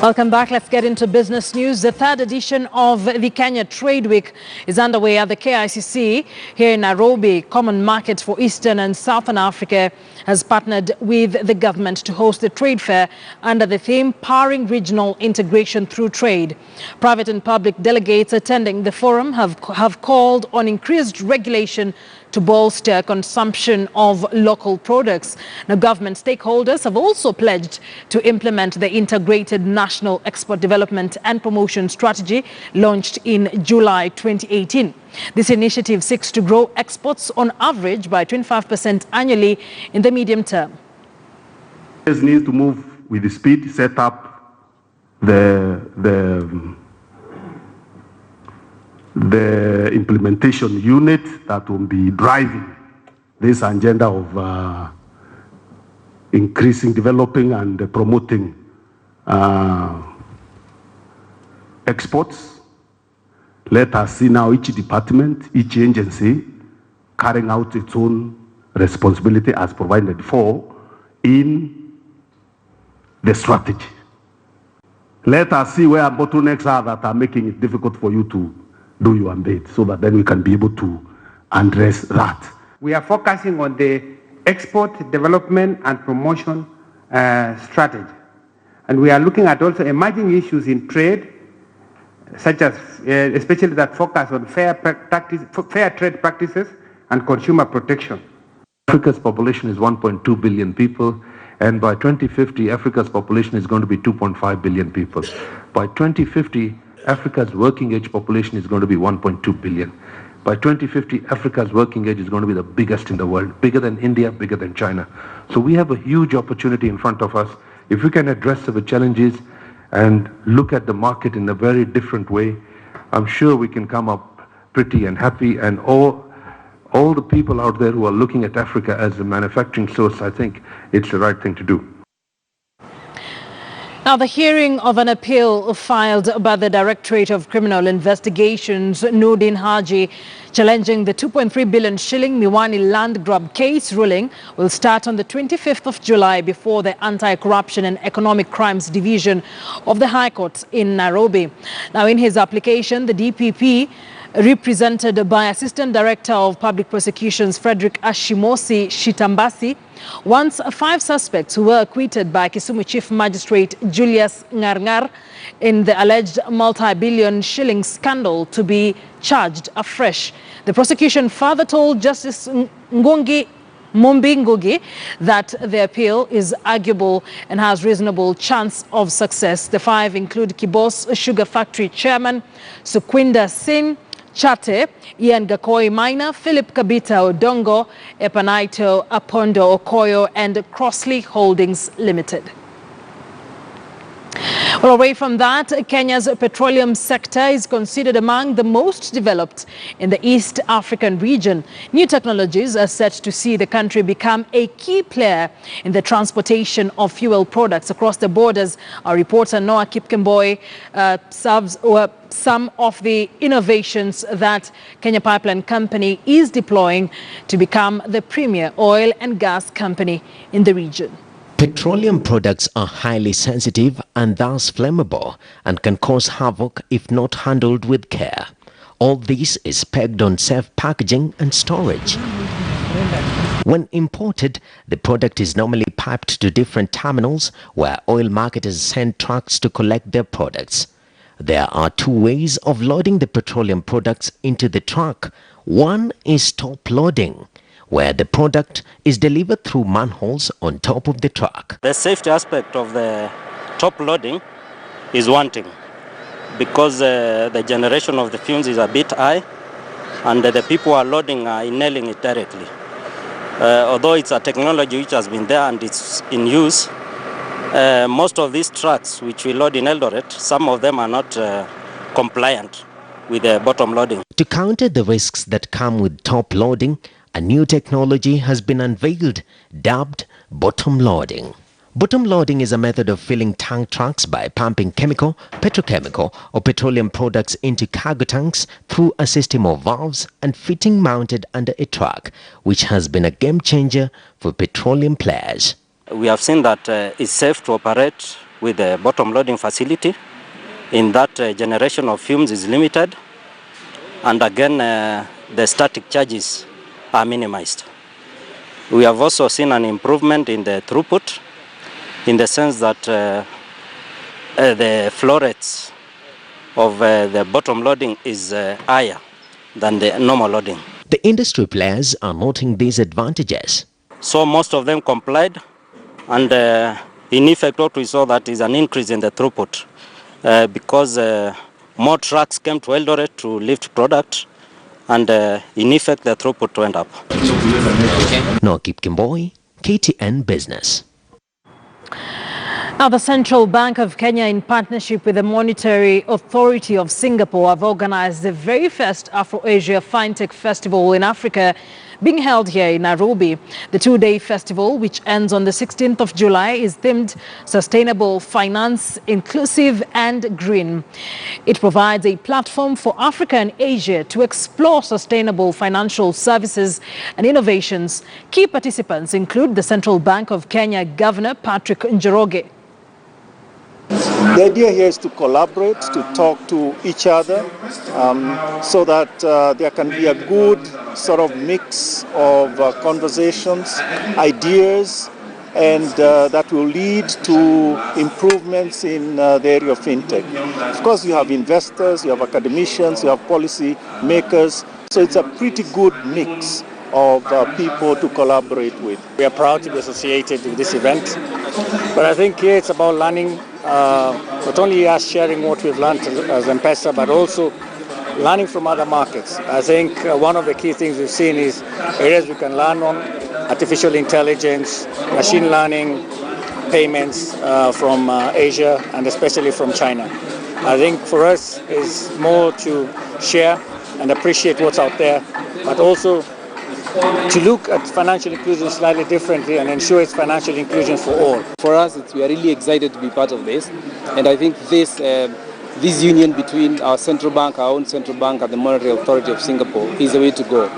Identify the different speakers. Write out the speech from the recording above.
Speaker 1: Welcome back. Let's get into business news. The third edition of the Kenya Trade Week is underway at the KICC here in Nairobi. Common Market for Eastern and Southern Africa has partnered with the government to host the trade fair under the theme Powering Regional Integration Through Trade. Private and public delegates attending the forum have called on increased regulation to bolster consumption of local products. Now, government stakeholders have also pledged to implement the integrated National Export Development and Promotion Strategy launched in July 2018. This initiative seeks to grow exports on average by 25% annually in the medium term.
Speaker 2: This needs to move with the speed, set up the implementation unit that will be driving this agenda of increasing, developing and promoting exports. Let us see now each department, each agency carrying out its own responsibility as provided for in the strategy. Let us see where bottlenecks are that are making it difficult for you to do your bit, so that then we can be able to address that.
Speaker 3: We are focusing on the export development and promotion strategy. And we are looking at also emerging issues in trade, such as especially that focus on fair trade practices and consumer protection.
Speaker 4: Africa's population is 1.2 billion people, and by 2050, Africa's population is going to be 2.5 billion people. By 2050, Africa's working age population is going to be 1.2 billion. By 2050, Africa's working age is going to be the biggest in the world, bigger than India, bigger than China. So we have a huge opportunity in front of us. If we can address the challenges and look at the market in a very different way, I'm sure we can come up pretty and happy. And all the people out there who are looking at Africa as a manufacturing source, I think it's the right thing to do.
Speaker 1: Now, the hearing of an appeal filed by the Directorate of Criminal Investigations, Nordin Haji, challenging the 2.3 billion shilling Miwani land grab case ruling will start on the 25th of July before the Anti-Corruption and Economic Crimes Division of the High Court in Nairobi. Now, in his application, the DPP, represented by Assistant Director of Public Prosecutions Frederick Ashimosi Shitambasi, wants 5 suspects who were acquitted by Kisumu Chief Magistrate Julius Ngarngar in the alleged multi-billion shilling scandal to be charged afresh. The prosecution further told Justice Ngongi Mumbingugi that the appeal is arguable and has reasonable chance of success. The 5 include Kibos Sugar Factory Chairman Sukwinda Singh Chate, Ian Gakoi Minor, Philip Kabita Odongo, Epanaito Apondo Okoyo and Crossley Holdings Limited. Well, away from that, Kenya's petroleum sector is considered among the most developed in the East African region. New technologies are set to see the country become a key player in the transportation of fuel products across the borders. Our reporter Noah Kipkemboi serves some of the innovations that Kenya Pipeline Company is deploying to become the premier oil and gas company in the region.
Speaker 5: Petroleum products are highly sensitive and thus flammable and can cause havoc if not handled with care. All this is pegged on safe packaging and storage. When imported, the product is normally piped to different terminals where oil marketers send trucks to collect their products. There are 2 ways of loading the petroleum products into the truck. One is top loading, where the product is delivered through manholes on top of the truck.
Speaker 6: The safety aspect of the top loading is wanting because the generation of the fumes is a bit high and the people who are loading are inhaling it directly. Although it's a technology which has been there and it's in use, most of these trucks which we load in Eldoret, some of them are not compliant with the bottom loading.
Speaker 5: To counter the risks that come with top loading, a new technology has been unveiled, dubbed bottom loading. Bottom loading is a method of filling tank trucks by pumping chemical, petrochemical or petroleum products into cargo tanks through a system of valves and fitting mounted under a truck, which has been a game changer for petroleum players.
Speaker 6: We have seen that it's safe to operate with the bottom loading facility. In that, generation of fumes is limited, and again, the static charges are minimized. We have also seen an improvement in the throughput, in the sense that the flow rates of the bottom loading is higher than the normal loading.
Speaker 5: The industry players are noting these advantages.
Speaker 6: So most of them complied, and in effect what we saw that is an increase in the throughput because more trucks came to Eldoret to lift product, and in effect the throughput went up.
Speaker 5: Nokip Kimboy, KTN Business.
Speaker 1: Now, the Central Bank of Kenya, in partnership with the Monetary Authority of Singapore, have organized the very first Afro-Asia Fintech Festival in Africa, being held here in Nairobi. The two-day festival, which ends on the 16th of July, is themed Sustainable Finance, Inclusive and Green. It provides a platform for Africa and Asia to explore sustainable financial services and innovations. Key participants include the Central Bank of Kenya Governor Patrick Njoroge.
Speaker 7: The idea here is to collaborate, to talk to each other, so that there can be a good sort of mix of conversations, ideas, and that will lead to improvements in the area of fintech. Of course, you have investors, you have academicians, you have policy makers, so it's a pretty good mix of people to collaborate with.
Speaker 8: We are proud to be associated with this event, but I think here it's about learning, not only us sharing what we've learned as M-Pesa, but also learning from other markets. I think one of the key things we've seen is areas we can learn on: artificial intelligence, machine learning, payments from Asia, and especially from China. I think for us is more to share and appreciate what's out there, but also to look at financial inclusion slightly differently and ensure it's financial inclusion for all.
Speaker 9: For us, we are really excited to be part of this, and I think this union between our central bank, our own central bank, and the Monetary Authority of Singapore is the way to go.